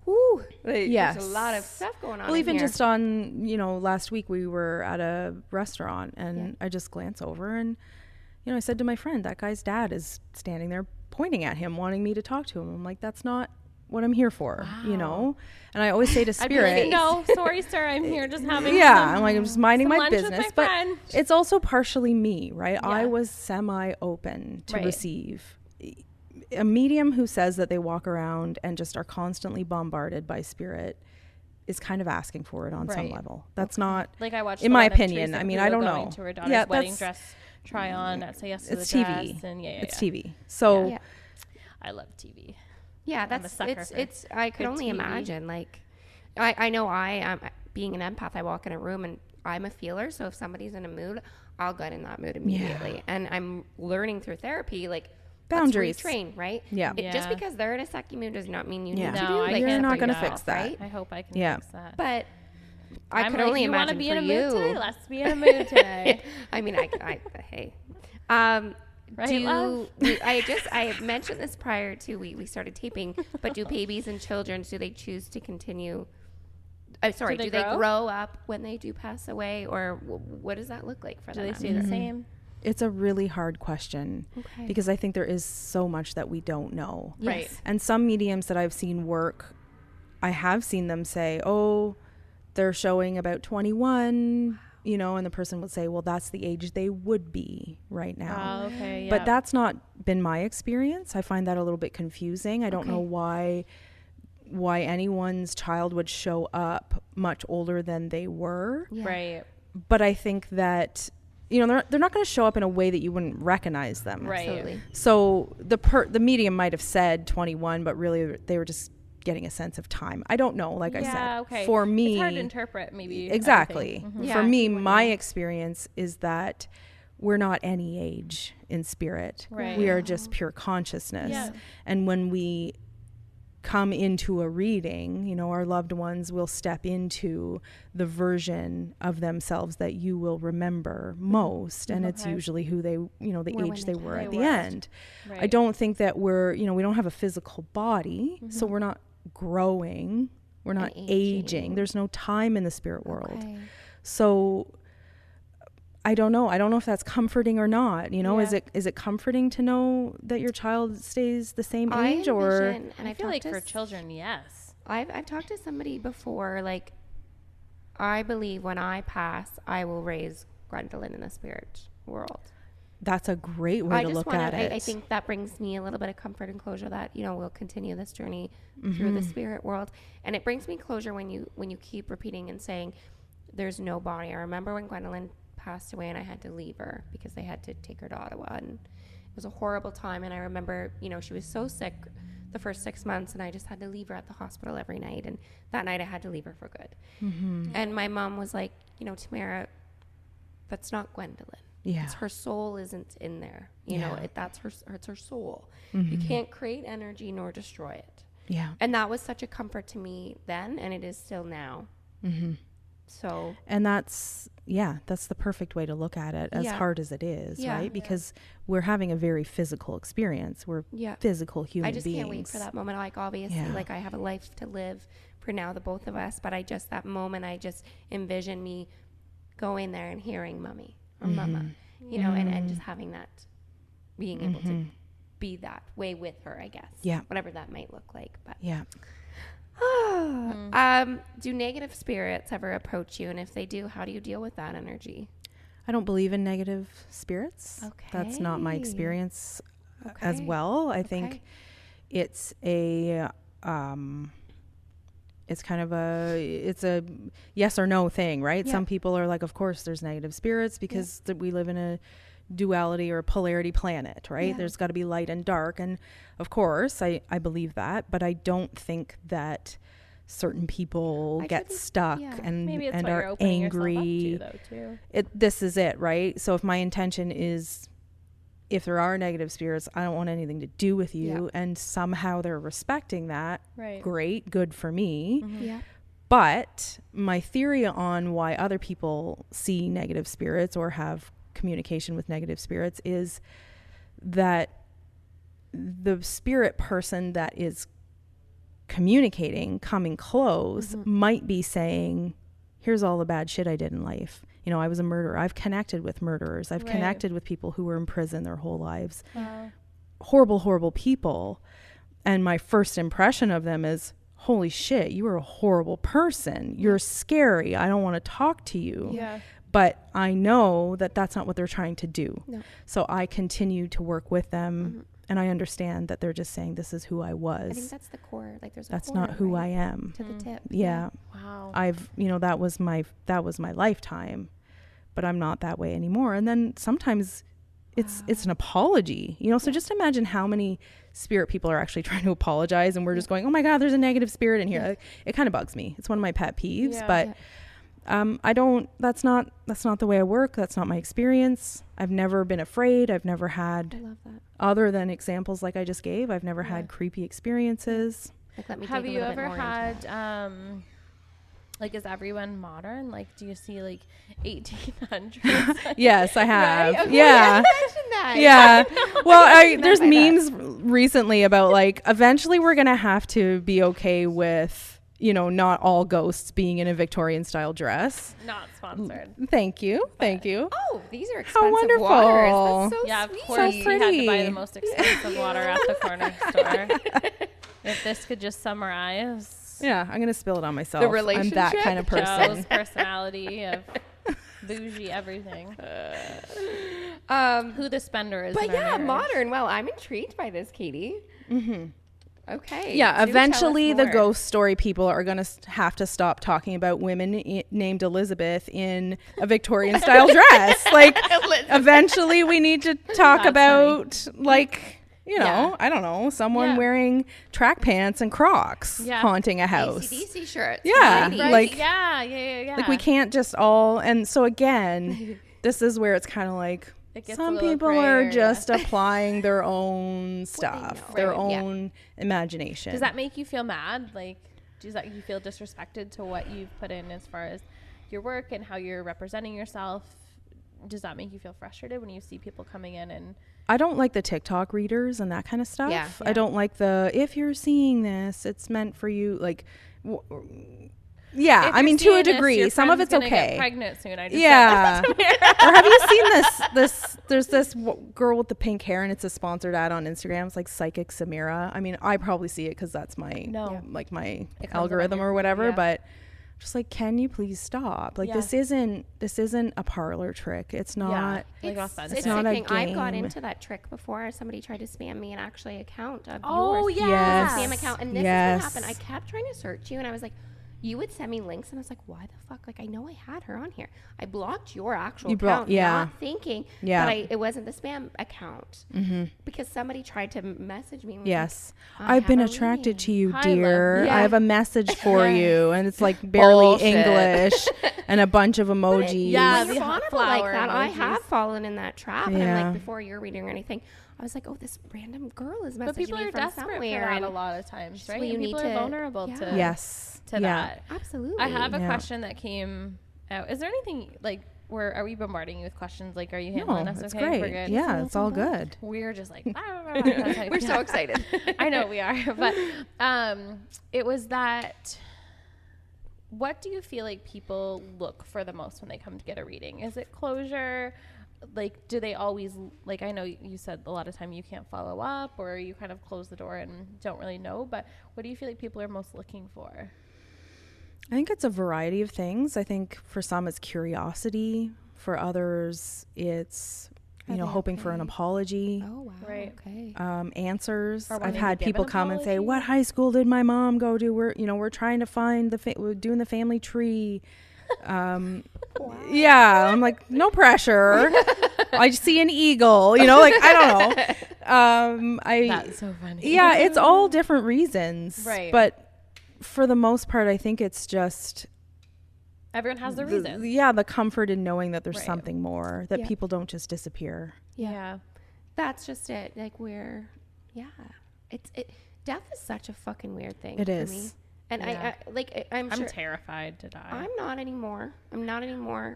"Ooh, yes. there's a lot of stuff going on." Well, even here. just on, you know, last week we were at a restaurant, and I just glance over, and you know, I said to my friend, that guy's dad is standing there pointing at him, wanting me to talk to him. I'm like, that's not what I'm here for, you know? And I always say to I'd be spirit, like, no, sorry, sir. I'm here just having I'm like, I'm just minding my lunch with business. my But friend. it's also partially me, right? Yeah. I was semi-open to Right. receive. A medium who says that they walk around and just are constantly bombarded by spirit is kind of asking for it on some Right. level. That's not, Like I watched, in the my one of opinion. Teresa I mean, Hugo I don't going know. to her daughter's Yeah, wedding that's- dress try on at Say Yes to it's the TV. Dress, and It's TV. So Yeah. I love TV. Yeah, I'm a that's sucker it's I could good only TV. imagine. Like, I know I am being an empath. I walk in a room and I'm a feeler. So if somebody's in a mood, I'll get in that mood immediately. And I'm learning through therapy, like boundaries. train, right? Yeah. Just Yeah. because they're in a sucky mood does not mean you Yeah. need to No, do. I Like, You're can't not figure going to it fix out. that. right? I hope I can Yeah. fix that. But I I'm could like, only you imagine be for in a mood today? you. Let's be in a mood today. I mean, hey. Right, love? I mentioned this prior to we started taping, but do babies and children, do they choose to continue? Sorry, do they grow up when they do pass away, or what does that look like for Do them? they stay the same? It's a really hard question Okay. because I think there is so much that we don't know. Right. Yes. And some mediums that I've seen work, I have seen them say, oh, they're showing about 21, you know, and the person would say, well, that's the age they would be right now. Oh, okay. Yeah. But that's not been my experience. I find that a little bit confusing. I don't know why anyone's child would show up much older than they were. Yeah. right. But I think that, you know, they're not going to show up in a way that you wouldn't recognize them. Right. Absolutely. So the medium might have said 21, but really they were just getting a sense of time. I don't know. Like I said, Okay. for me, it's hard to interpret. Maybe exactly. everything. Yeah. For me, my experience is that we're not any age in spirit. Right. We are just pure consciousness. Yeah. And when we come into a reading, you know, our loved ones will step into the version of themselves that you will remember most. And it's usually who they, you know, the age they were at the end. Right. I don't think that we're, you know, we don't have a physical body, so we're not growing, we're not aging. There's no time in the spirit world. Okay. So I don't know. I don't know if that's comforting or not. You know, Yeah. is it comforting to know that your child stays the same age, or envision, and I I've feel like talked for to children, yes. I've talked to somebody before, like, I believe when I pass, I will raise Gwendolyn in the spirit world. that's a great way to look at it. I think that brings me a little bit of comfort and closure that, you know, we'll continue this journey through the spirit world. And it brings me closure when you keep repeating and saying there's no body. I remember when Gwendolyn passed away and I had to leave her because they had to take her to Ottawa, and it was a horrible time. And I remember, you know, she was so sick the first 6 months, and I just had to leave her at the hospital every night. And that night I had to leave her for good. And my mom was like, you know, Tamara, that's not Gwendolyn. Yeah. It's her soul isn't in there. You know, that's it's her soul. Mm-hmm. You can't create energy nor destroy it. Yeah. And that was such a comfort to me then, and it is still now. Mm-hmm. So, And that's the perfect way to look at it, as Yeah. hard as it is, Yeah. right? Because we're having a very physical experience. We're physical human I just beings. can't wait for that moment. Like, obviously, Yeah. like I have a life to live for now, the both of us, but I just, that moment, I just envision me going there and hearing mommy or mama, you know, and just having that, being able to be that way with her, I guess. Yeah. Whatever that might look like. But Yeah. do negative spirits ever approach you? And if they do, how do you deal with that energy? I don't believe in negative spirits. That's not my Okay. experience as Okay. well. I think it's a it's kind of it's a yes or no thing, right? Yeah. Some people are like, of course there's negative spirits because we live in a duality or a polarity planet, right? Yeah. There's got to be light and dark. And of course I believe that, but I don't think that certain people get stuck and Maybe it's what you're are opening angry. yourself up to, though, too. This is it, right? So if my intention is, if there are negative spirits, I don't want anything to do with you, and somehow they're respecting that, Right. great, good for me. Yeah. But my theory on why other people see negative spirits or have communication with negative spirits is that the spirit person that is communicating, coming close, might be saying, here's all the bad shit I did in life. You know, I was a murderer. I've connected with murderers. I've connected with people who were in prison their whole lives. Wow. Horrible, horrible people. And my first impression of them is, holy shit, you are a horrible person. You're scary. I don't want to talk to you. Yeah. But I know that that's not what they're trying to do. No. So I continue to work with them, and I understand that they're just saying this is who I was. I think that's the core. Like there's that's core, not who right? I am. To the tip. Yeah. Wow. I've, that was my lifetime, but I'm not that way anymore. And then sometimes it's an apology, so just imagine how many spirit people are actually trying to apologize, and we're just going, oh my God, there's a negative spirit in here. It kind of bugs me. It's one of my pet peeves, but that's not the way I work. That's not my experience. I've never been afraid. I've never had, I love that. other than examples like I just gave, I've never had creepy experiences. Like, let me Have dig a you little bit ever more into had, that. like, is everyone modern? Like, do you see like 1800s? Yes, I have. Right? Okay. Yeah. That. Yeah. Well, there's by memes recently about like, eventually we're going to have to be okay with, not all ghosts being in a Victorian style dress. Not sponsored. Thank you. Thank you. Oh, these are expensive wonderful. waters. That's so Yeah, sweet. of course. So We had to buy pretty. the most expensive water at the corner store. If this could just summarize Yeah, I'm going to spill it on myself. The I'm that relationship? kind of Joe's person. personality of bougie everything. Who the spender is. But in our yeah, marriage. modern. Well, I'm intrigued by this, Katie. Mm-hmm. Okay. Yeah, do tell us eventually the more. ghost story people are going to have to stop talking about women named Elizabeth in a Victorian style dress. Like, eventually we need to talk That's about, like, Yeah. I don't know, someone Yeah. wearing track pants and Crocs haunting a house. AC/DC shirts. Yeah, Ladies. Right? like- yeah. Like, we can't just all, and so again, this is where it's kind of like, It gets a some little people gray are area. just applying their own stuff, know. their Right, yeah. own imagination. Does that make you feel mad? Like, does that you feel disrespected to what you've put in as far as your work and how you're representing yourself? Does that make you feel frustrated when you see people coming in and I don't like the TikTok readers and that kind of stuff. Yeah. I don't like the, if you're seeing this, it's meant for you. Like, yeah, If I you're mean, to seeing a this, degree, your some of friend's it's gonna get okay. pregnant soon. I just Yeah. Or have you seen this, there's this girl with the pink hair, and it's a sponsored ad on Instagram. It's like Psychic Samira. I mean, I probably see it because that's my, No. like my It comes up on algorithm your or feed, whatever. yeah. But just like, can you please stop? Like, Yeah. this isn't a parlor trick. It's not. like It's authentic. It's not a sickening. I've got game. into that trick before. Somebody tried to spam me and actually account of Oh, yours. yeah. Spam account. And this Yes. is what happened. I kept trying to search you, and I was like, you would send me links, and I was like, why the fuck? Like, I know I had her on here. I blocked your actual account, not thinking that it wasn't the spam account. Because somebody tried to message me. And was Yes. like, I've been have a attracted reading. to you, Hi, dear. love. I Yeah. have a message for you. And it's like barely Bullshit. English and a bunch of emojis. Yeah, When the you're vulnerable flower like that, I emojis. have fallen in that trap. And I'm Yeah. like, before your reading or anything, I was like, oh, this random girl is messaging But people me are from desperate for somewhere. that and a lot of times, right? well, you And people need are to- vulnerable yeah. to Yes. to that. Absolutely. I have a Yeah. question that came out. Is there anything like are we bombarding you with questions? Like, are you No, handling us it's okay? great. We're good. Yeah, it's all good. We're just like that's how- We're so excited. I know we are, but it was that. What do you feel like people look for the most when they come to get a reading? Is it closure? Like, do they always, like, I know you said a lot of time you can't follow up or you kind of close the door and don't really know, but what do you feel like people are most looking for? I think it's a variety of things. I think for some it's curiosity. For others, it's, Are they hoping for an okay? apology. Oh, wow. Right. Okay. Answers. Or I've wanting to had give people an come and say, apology. "What high school did my mom go to? We're trying to find we're doing the family tree." Yeah, I'm like, no pressure. I see an eagle, like, I don't know. That's so funny. Yeah, it's all different reasons, Right. But for the most part, I think it's just Everyone has their reason. the comfort in knowing that there's Right. something more, that Yeah. people don't just disappear. Yeah. That's just it. Like, death is such a fucking weird thing. It for is. Me. And Yeah. I'm I'm sure. terrified to die. I'm not anymore.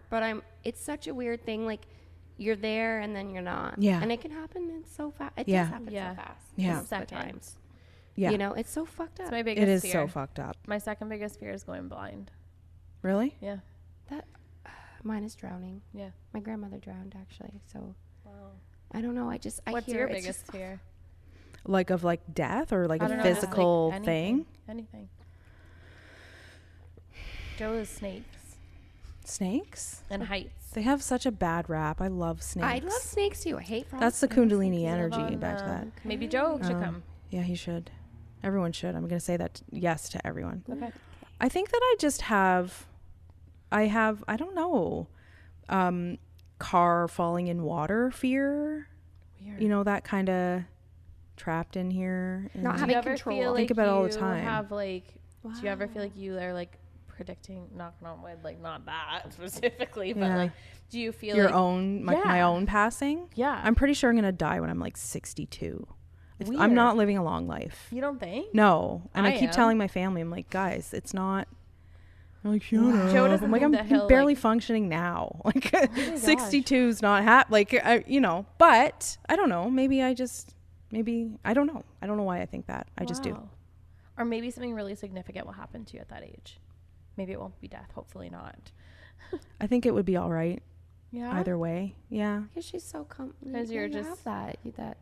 But it's such a weird thing. Like, you're there and then you're not. Yeah. And it can happen in so fast. It Yeah. does happen Yeah. so fast. Yeah. most of the Seconds. times. Yeah, It's so fucked up. It's my biggest it is fear. so fucked up. My second biggest fear is going blind. Really? Yeah. Mine is drowning. Yeah. My grandmother drowned, actually. So Wow. I don't know. I What's hear your it's biggest just- fear? Like of like death or like I a don't know, just, physical like, thing? Anything. Joe is snakes Snakes? and heights. They have such a bad rap. I love snakes. I love snakes too. I hate frogs. That's the but I love Kundalini snakes. energy. Back to that. Maybe Joe should come. Yeah, he should. Everyone should. I'm going to say that yes to everyone. Okay. I think that I just have, I don't know, car falling in water fear. Weird. You know, that kind of trapped in here. Not Do having you ever control. feel Think like about it all the you time. have like? Do you ever feel like you are like predicting, knocking on wood, like not that specifically, but Yeah. like, do you feel Your like own, like my Yeah. own passing? Yeah. I'm pretty sure I'm going to die when I'm like 62. I'm Weird. not living a long life. You don't think? No. And I keep am. telling my family, I'm like, guys, it's not. I'm like, shut up. Joe doesn't I'm like, think I'm that he'll, barely like- functioning now. Like, my 62 is not like, you know, but I don't know. Maybe I don't know. I don't know why I think that. I just do. Wow. Or maybe something really significant will happen to you at that age. Maybe it won't be death. Hopefully not. I think it would be all right Yeah. either way. Yeah. Because she's so Because you're you just- have that. That.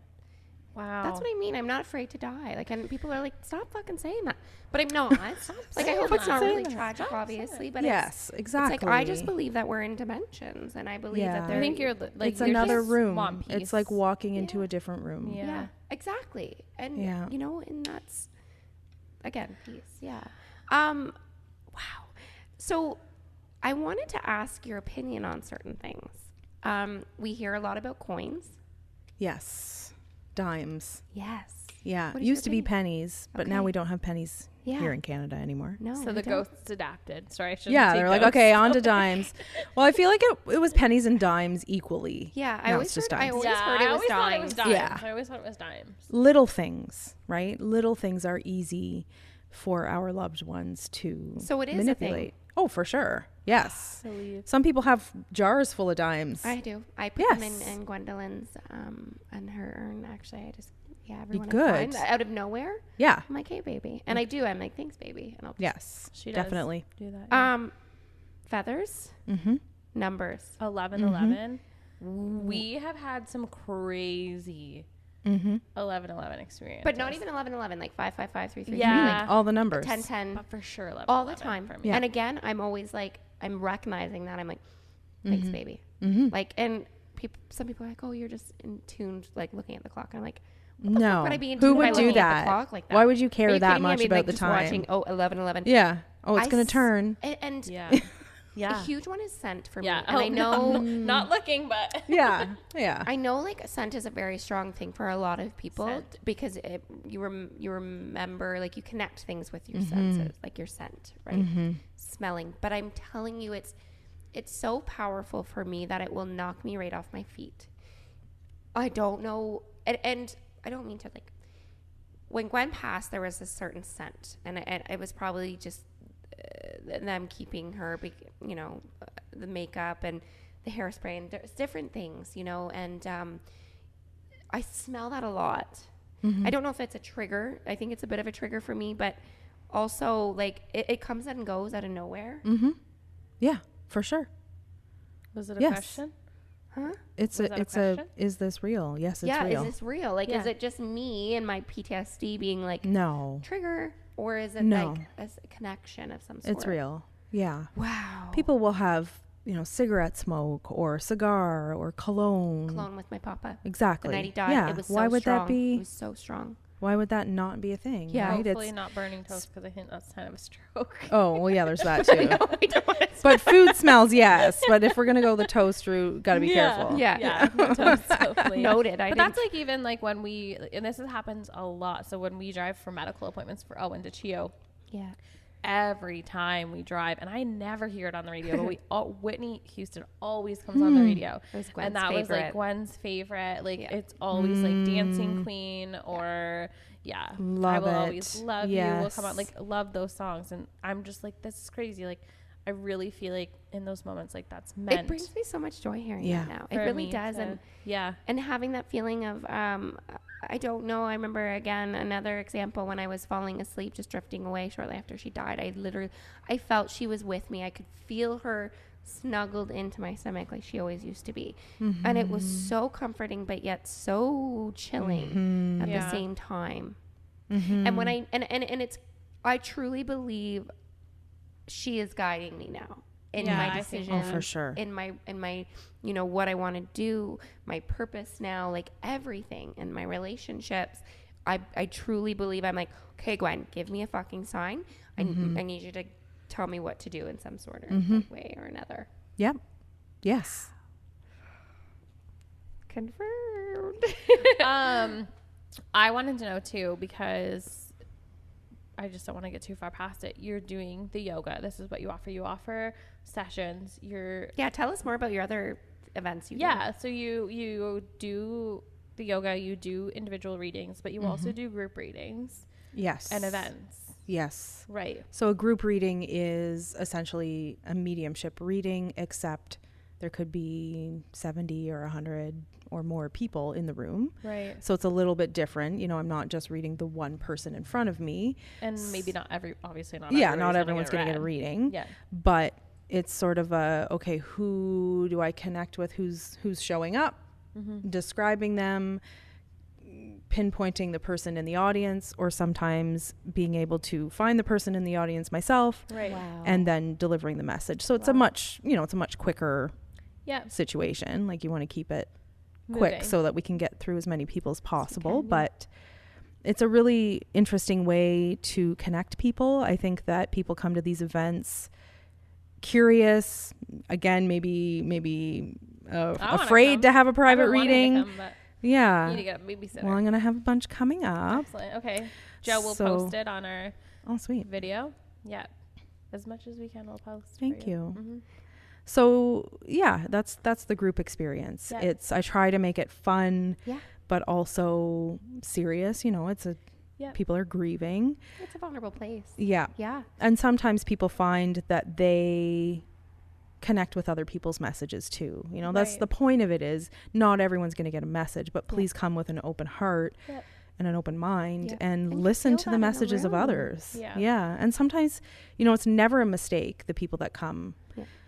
Wow. That's what I mean. I'm not afraid to die. Like, and people are like, stop fucking saying that. But I'm not. Like, I saying hope it's not that. really Stop tragic, saying obviously. it. But Yes, exactly. it's like I just believe that we're in dimensions, and I believe Yeah. that there. I think you're like It's you're another just room. want It's peace. like walking into a different room. Yeah. Yeah, exactly. And Yeah. you know, and that's again peace. Yeah. Wow. So I wanted to ask your opinion on certain things. We hear a lot about coins. Yes. Dimes. Yes. Yeah. What It is your used to be opinion? pennies, but now Okay. we don't have pennies Yeah. here in Canada anymore. No. So I the don't. ghosts adapted. Sorry, I should. Yeah, they're like, okay, on to dimes. Well, I feel like it was pennies and dimes equally. Yeah, I Now always it's just heard. I dimes. always heard it was thought it dimes. was dimes. Yeah. I always thought it was dimes. Little things, right? Little things are easy for our loved ones to So it is a manipulate. Oh, for sure. Yes. Believe. Some people have jars full of dimes. I do. I put them Yes. in Gwendolyn's and her urn. Actually, I just everyone I good. find out of nowhere. Yeah. I'm like, hey, baby, and I do. I'm like, thanks, baby, and I'll just, Yes. She does definitely. do that. Yeah. feathers, Mm-hmm. numbers. 11/11. We have had some crazy Mm-hmm. 11/11 experience. But not even 11/11, like 555 Yeah. All the numbers. like 10 But for sure 11 all the time. for me. Yeah. And again, I'm always like, I'm recognizing that. I'm like, thanks, baby. Mm-hmm. Like, and some people are like, oh, you're just in tune, like looking at the clock. And I'm like, No. would I be in Who tune would by do looking at the that? clock like that? Why would you Are care you that kidding me? I much mean, about like, the just time? watching, 11/11. Yeah. Oh, it's I going s- to turn. And Yeah. a Yeah. huge one is scent for Yeah. me. And I know, not looking, but Yeah. Yeah. I know, like scent is a very strong thing for a lot of people Scent. because you remember, like you connect things with your senses, like your scent, right? Smelling. But I'm telling you, it's so powerful for me that it will knock me right off my feet. I don't know, and I don't mean to like. When Gwen passed, there was a certain scent, and it was probably just them keeping her, the makeup and the hairspray, and there's different things, and I smell that a lot. I don't know if it's a trigger. I think it's a bit of a trigger for me, but also like it comes and goes out of nowhere. Mm-hmm. Yeah, for sure. was it a Yes. question? Huh? It's Was that a question? is this real? Yes, it's Yeah, real. is this real? Like, Yeah. is it just me and my PTSD being like No, trigger, or is it No. like a connection of some sort? it's real. Yeah. Wow. People will have, cigarette smoke or cigar or cologne. Clone with my papa. Exactly. The night he died, Yeah. it was so Why would strong. that be? It was so strong. Why would that not be a thing? Yeah. Right? Hopefully not burning toast because I think that's kind of a stroke. Oh, well, yeah, there's that too. We don't want to But food smells, yes. But if we're going to go the toast route, got to be careful. Yeah. Yeah. No toast, hopefully. Noted. But that's like even like when we, and this happens a lot. So when we drive for medical appointments for Owen to Chio, yeah. every time we drive, and I never hear it on the radio, but Whitney Houston always comes on the radio. It was Gwen's And that was like favorite. Gwen's favorite. Like Yeah. it's always like Dancing Queen or I Love will it. always love you will Yes. come out, like love those songs. And I'm just like, this is crazy. Like I really feel like in those moments, like that's meant. It brings me so much joy hearing Yeah. that now. It really does. And having that feeling of, I don't know. I remember again, another example when I was falling asleep, just drifting away shortly after she died. I felt she was with me. I could feel her snuggled into my stomach like she always used to be. And it was so comforting, but yet so chilling at the same time. And when I truly believe she is guiding me now in my decisions. Oh, for sure. In my, you know, what I want to do, my purpose now, like everything in my relationships. I truly believe I'm like, okay, Gwen, give me a fucking sign. I need you to tell me what to do in some sort of way or another. Yep. Yes. Confirmed. I wanted to know too, because I just don't want to get too far past it. You're doing the yoga. This is what you offer. You offer sessions. Tell us more about your other events you do. So you do the yoga, you do individual readings, but you also do group readings. Yes. And events. Yes. Right. So a group reading is essentially a mediumship reading, except there could be 70 or 100 or more people in the room. Right. So it's a little bit different. You know, I'm not just reading the one person in front of me. And maybe not obviously not everyone's going to get a reading. Yeah. But it's sort of okay, who do I connect with? Who's showing up? Describing them, pinpointing the person in the audience, or sometimes being able to find the person in the audience myself. Right. Wow. And then delivering the message. So it's a much quicker situation. Like you want to keep it quick so that we can get through as many people as possible. But it's a really interesting way to connect people. I think that people come to these events curious, again, maybe afraid to have a private reading. Yeah. You need to get a babysitter. Well, I'm going to have a bunch coming up. Excellent. Okay. Joe will post it on our sweet video. Yeah. As much as we can, we'll post. Thank you. So yeah, that's the group experience. Yeah. I try to make it fun, but also serious. You know, people are grieving. It's a vulnerable place. Yeah. Yeah. And sometimes people find that they connect with other people's messages too. You know, that's the point of it, is not everyone's going to get a message, but please come with an open heart and an open mind and listen to the messages of others. Yeah. And sometimes, you know, it's never a mistake, the people that come.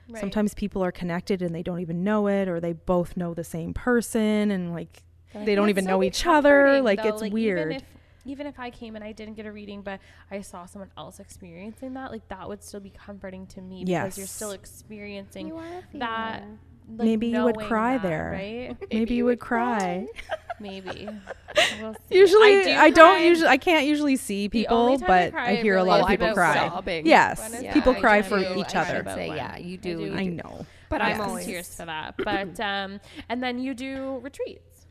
Right. Sometimes people are connected and they don't even know it, or they both know the same person and like they don't even know each other. Like, it's weird. Even if I came and I didn't get a reading, but I saw someone else experiencing that, like that would still be comforting to me, because you're still experiencing that. Like, maybe you would cry there, right? Maybe you would cry. Maybe. We'll usually, I can't usually see people, but I hear a lot of people cry. Sobbing. Yes, people cry for each other. You do. I know, but I'm always tears for that. But and then you do retreats.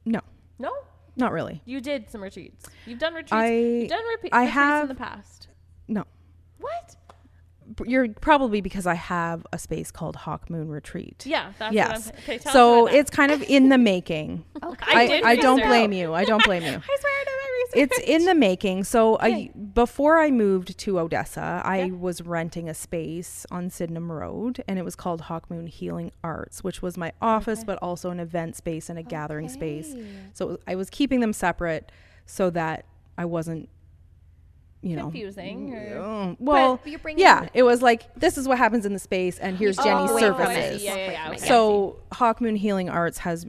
No, not really. You did some retreats. You've done retreats. You've done retreats in the past. No. What? You're probably because I have a space called Hawk Moon Retreat. Yeah, that's what I'm saying. Okay, so it's kind of in the making. Okay. I don't blame you. I don't blame you. I swear I did my research. It's in the making. So before I moved to Odessa, I was renting a space on Sydenham Road, and it was called Hawk Moon Healing Arts, which was my office, but also an event space and a gathering space. So I was keeping them separate so that I wasn't, confusing. It was like, this is what happens in the space, and here's Jeni's services. Okay. So Hawk Moon Healing Arts has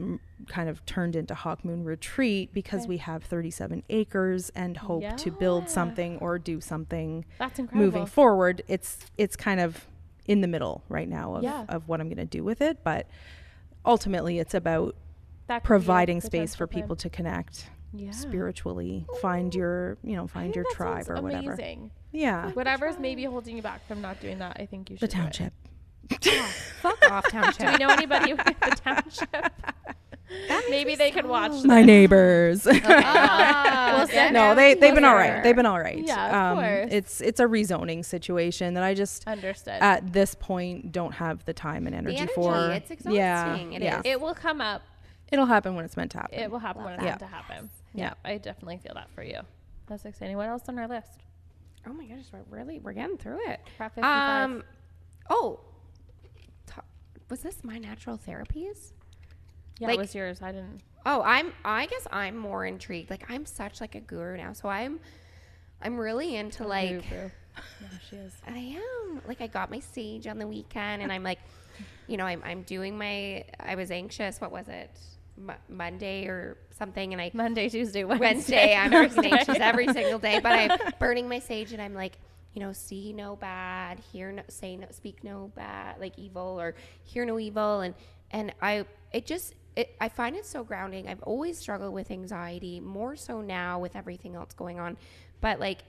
kind of turned into Hawk Moon Retreat because we have 37 acres and hope to build something or do something. That's incredible. Moving forward. It's kind of in the middle right now of what I'm going to do with it, but ultimately it's about providing space for people to connect. Spiritually, find your tribe or whatever. Amazing. Yeah. Whatever's maybe holding you back from not doing that, I think you should. The township. Fuck off, township. Do we know anybody with the township? Maybe they could watch my neighbors. No, they've been all right. They've been all right. Yeah, of course. It's a rezoning situation that I just understood at this point don't have the time and energy for. It's exhausting. It is. It will come up. It'll happen when it's meant to happen. It will happen when it's meant to happen. Yeah, I definitely feel that for you. That's exciting. What else on our list? Oh my gosh, we're getting through it. was this My Natural Therapies? Yeah, it was yours. I didn't. Oh, I guess I'm more intrigued. Like, I'm such like a guru now. So I'm really into like, Yeah, she is. I am. Like, I got my sage on the weekend and I'm like, I'm doing I was anxious. What was it? Monday or something. And Monday, Tuesday, Wednesday. I'm freaking anxious every single day, but I'm burning my sage and I'm like, see no bad, hear no, say no, speak no bad, like evil, or hear no evil. And I find it so grounding. I've always struggled with anxiety, more so now with everything else going on. But like,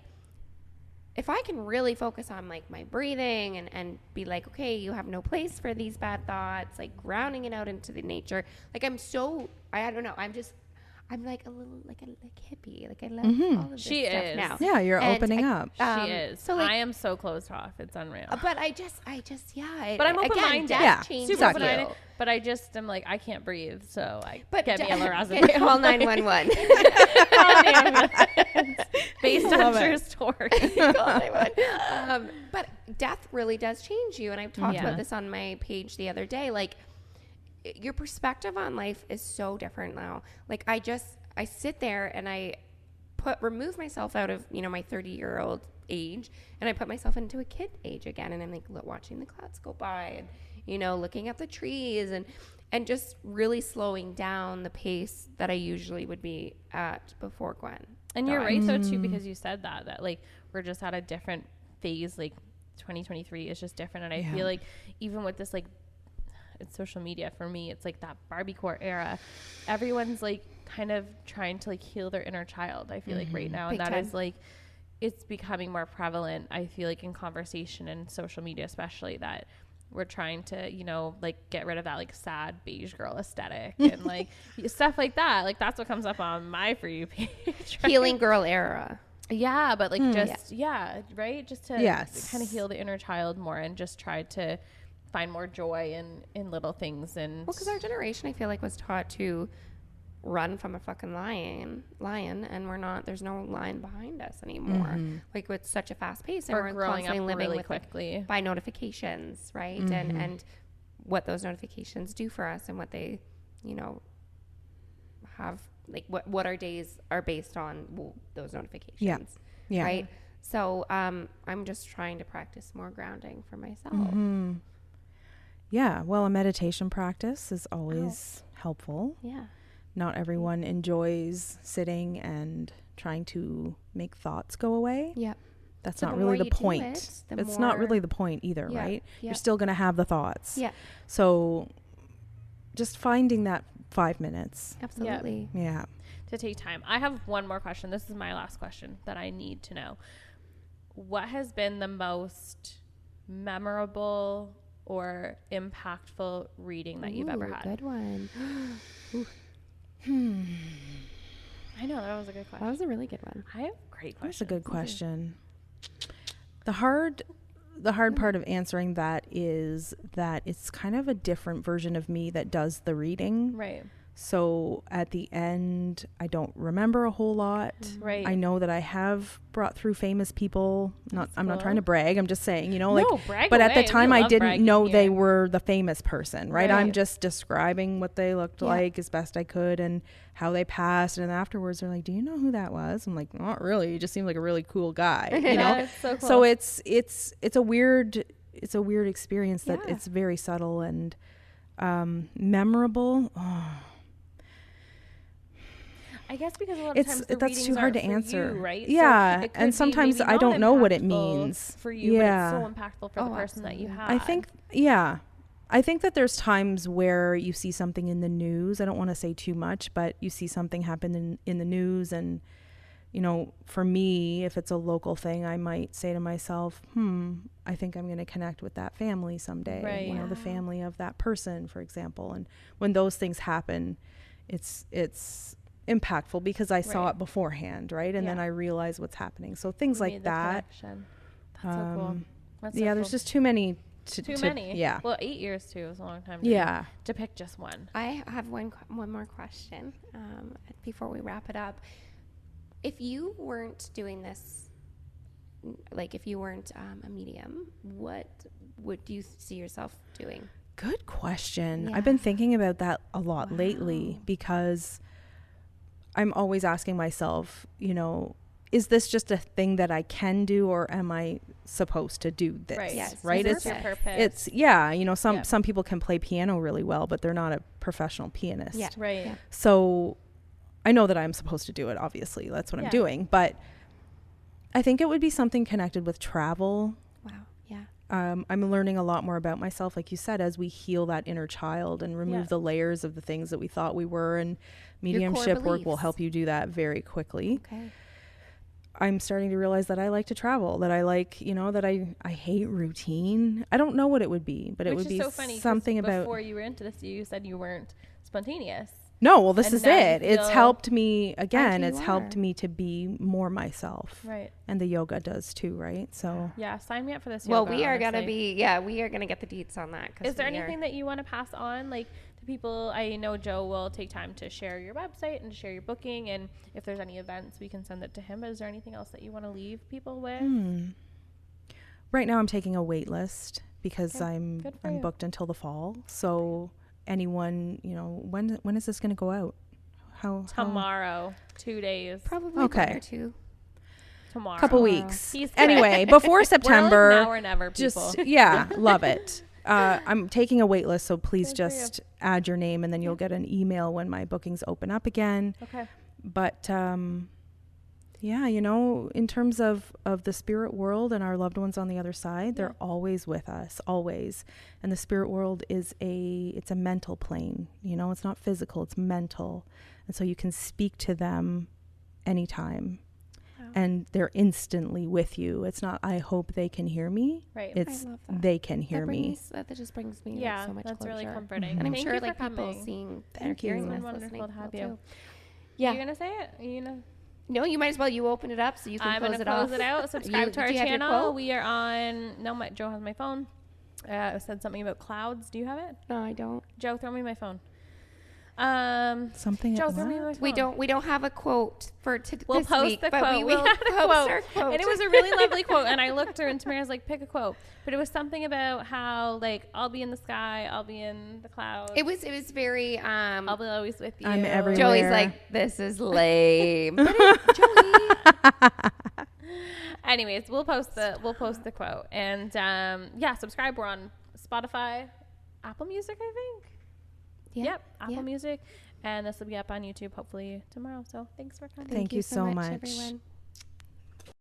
if I can really focus on like my breathing and be like, okay, you have no place for these bad thoughts, like grounding it out into the nature. Like I don't know. I'm like a little like hippie. Like I love all of this stuff now. Yeah, you're opening up. She is. So like, I am so closed off. It's unreal. But I just But I'm open-minded. Yeah, super open-minded. But I just am like, I can't breathe, so get me a lorazepam. Call 911. Based on true story. Call 911. But death really does change you, and I've talked about this on my page the other day. Like, your perspective on life is so different now. Like, I sit there and I remove myself out of, my 30-year-old age, and I put myself into a kid age again. And I'm like watching the clouds go by and, looking at the trees and just really slowing down the pace that I usually would be at before Gwen. And you're right though too, because you said that like we're just at a different phase. Like 2023 is just different. And I feel like even with this, like, it's social media for me, it's like that Barbiecore era, everyone's like kind of trying to like heal their inner child, I feel like right now. And that is like, it's becoming more prevalent, I feel like, in conversation and social media, especially, that we're trying to, like, get rid of that like sad beige girl aesthetic and like stuff like that. Like, that's what comes up on my For You page. Right? Healing girl era. Yeah, but like right, just to kind of heal the inner child more and just try to find more joy in little things. And because our generation, I feel like, was taught to run from a fucking lion, and there's no line behind us anymore. Like, with such a fast pace, and we're growing constantly up living really with quickly by notifications, right? And what those notifications do for us, and what they have, like, what our days are based on, those notifications, right? So I'm just trying to practice more grounding for myself. Yeah, well, a meditation practice is always helpful. Yeah. Not everyone enjoys sitting and trying to make thoughts go away. Yeah. That's not really the point. It's not really the point either, right? You're still going to have the thoughts. Yeah. So just finding that 5 minutes. Absolutely. Yeah. To take time. I have one more question. This is my last question that I need to know. What has been the most memorable or impactful reading that you've ever had? Good one. I know, that was a good question. That was a really good one. I have great questions. That's a good question. The hard part of answering that is that it's kind of a different version of me that does the reading. Right. So at the end, I don't remember a whole lot. Right. I know that I have brought through famous people. I'm not trying to brag. I'm just saying, brag but away. at the time I didn't know here. they were the famous person, right? Right. I'm just describing what they looked like as best I could and how they passed. And then afterwards they're like, do you know who that was? I'm like, not really. He just seemed like a really cool guy, you know? It's so cool. So it's a weird experience that it's very subtle and memorable. I guess because a lot of times that's too hard to answer, you, right? Yeah, so and sometimes I don't know what it means for you, but it's so impactful for the person that you have. I think that there's times where you see something in the news. I don't want to say too much, but you see something happen in the news, and for me, if it's a local thing, I might say to myself, I think I'm going to connect with that family someday. Right. The family of that person, for example. And when those things happen, it's impactful because I saw it beforehand, right? And then I realize what's happening. So things like that. Connection. That's so cool. That's so there's just too many. Too many. Yeah. Well, 8 years too is a long time. To pick just one. I have one more question before we wrap it up. If you weren't doing this, like if you weren't a medium, what would you see yourself doing? Good question. Yeah. I've been thinking about that a lot lately, because I'm always asking myself, you know, is this just a thing that I can do, or am I supposed to do this? Right. Yes. Right. It's your purpose. It's you know, Yeah. some people can play piano really well, but they're not a professional pianist. Yeah. Right. Yeah. So I know that I'm supposed to do it, obviously. That's what I'm doing. But I think it would be something connected with travel. Wow. Yeah. I'm learning a lot more about myself, like you said, as we heal that inner child and remove the layers of the things that we thought we were. And mediumship work will beliefs. help you do that very quickly. Okay. I'm starting to realize that I like to travel, that I like, you know, that I hate routine. I don't know what it would be, but it would be so funny, 'cause something about. Before you were into this, you said you weren't spontaneous. No, well, this And is now you it. It's feel helped me, again, you it's helped are. me to be more myself. Right. And the yoga does too, right? So Yeah. Sign me up for this. Well, yoga, we are going to honestly. we are going to get the deets on that. Is there anything that you want to pass on, like, to people? I know Joe will take time to share your website and share your booking, and if there's any events, we can send it to him. But is there anything else that you want to leave people with? right now I'm taking a wait list because Okay. I'm Good for you. booked until the fall. So anyone, you know, when is this going to go out? How Tomorrow, 2 days. Probably Okay. 1 or 2. Tomorrow. couple weeks. He's good. Anyway, before We're like September, now or never, people. just love it. I'm taking a wait list, so please Good for you. just add your name, and then you'll get an email when my bookings open up again. Okay. But you know, in terms of the spirit world and our loved ones on the other side, they're always with us, always. And the spirit world is it's a mental plane. You know, it's not physical, it's mental. And so you can speak to them anytime. Wow. And they're instantly with you. It's not, I hope they can hear me. Right. It's I love that. they can hear me. That just brings me Yeah, so much that's closure. really comforting. And I'm Thank sure you for like people coming. seeing Thank hearing you. this, It's been wonderful listening to have will you. too. Yeah. You gonna say it? You know. No, you might as well. You open it up so you can I'm close gonna it close off. it out. Subscribe to our do you have your channel. quote? We are on. No, Joe has my phone. It said something about clouds. Do you have it? No, I don't. Joe, throw me my phone. Something Joe, at throw me my what? phone. We don't have a quote for We'll this post week, the but quote. We will had a post quote, our quote. and it was a really lovely quote. And I looked through, and Tamara's like, "Pick a quote," but it was something about how, like, I'll be in the sky, I'll be in the clouds. It was very I'll be always with you. I'm everywhere. Joey's like, this is lame. But Joey. Anyways, we'll post the quote, and subscribe. We're on Spotify, Apple Music, I think. Yeah. Yep, Apple Music, and this will be up on YouTube hopefully tomorrow. So thanks for coming. Thank you so much. everyone.